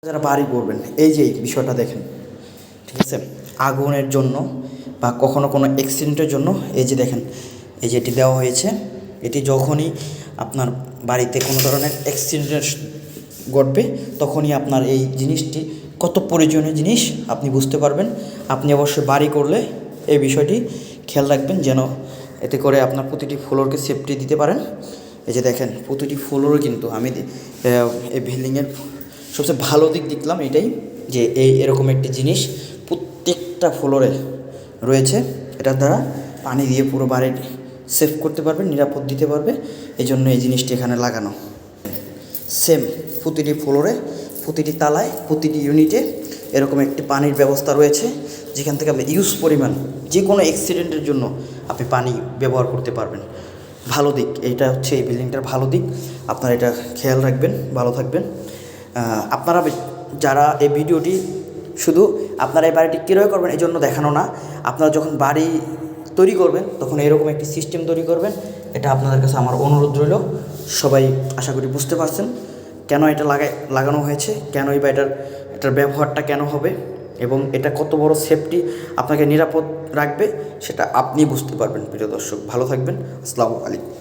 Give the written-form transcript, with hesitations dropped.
যারা বাড়ি করবেন এই যে বিষয়টা দেখেন, ঠিক আছে, আগুনের জন্য বা কখনো কোনো অ্যাক্সিডেন্টের জন্য এই যে দেখেন, এই যে এটি দেওয়া হয়েছে। এটি যখনই আপনার বাড়িতে কোনো ধরনের অ্যাক্সিডেন্ট ঘটবে তখনই আপনার এই জিনিসটি কত প্রয়োজনীয় জিনিস আপনি বুঝতে পারবেন। আপনি অবশ্যই বাড়ি করলে এই বিষয়টি খেয়াল রাখবেন যেন এতে করে আপনার প্রতিটি ফ্লোরকে সেফটি দিতে পারেন। এই যে দেখেন প্রতিটি ফ্লোরে কিন্তু আমি এই বিল্ডিংয়ের সবচেয়ে ভালো দিক দেখলাম এটাই যে এরকম একটি জিনিস প্রত্যেকটা ফ্লোরে রয়েছে। এটার দ্বারা পানি দিয়ে পুরো বাড়ি সেভ করতে পারবে, নিরাপদ দিতে পারবে, এই জন্য এই জিনিসটি এখানে লাগানো। সেম প্রতিটি ফ্লোরে, প্রতিটি তালায়, প্রতিটি ইউনিটে এরকম একটি পানির ব্যবস্থা রয়েছে যেখান থেকে আপনি ইউজ পরিমাণ যে কোনো অ্যাক্সিডেন্টের জন্য আপনি পানি ব্যবহার করতে পারবেন। ভালো দিক এইটা হচ্ছে এই বিল্ডিংটার ভালো দিক, আপনারা এটা খেয়াল রাখবেন, ভালো থাকবেন। আপনারা যারা এই ভিডিওটি শুধু আপনারা এই বাড়িটি ক্রয় করবেন এই জন্য দেখানো না, আপনারা যখন বাড়ি তৈরি করবেন তখন এরকম একটি সিস্টেম তৈরি করবেন। এটা আপনাদের কাছে আমার অনুরোধ রইল। সবাই আশা করি বুঝতে পারছেন কেন এটা লাগানো হয়েছে, কেন এই এটার ব্যবহারটা কেন হবে এবং এটা কত বড় সেফটি আপনাকে নিরাপদ রাখবে সেটা আপনি বুঝতে পারবেন। প্রিয় দর্শক, ভালো থাকবেন। আসসালামু আলাইকুম।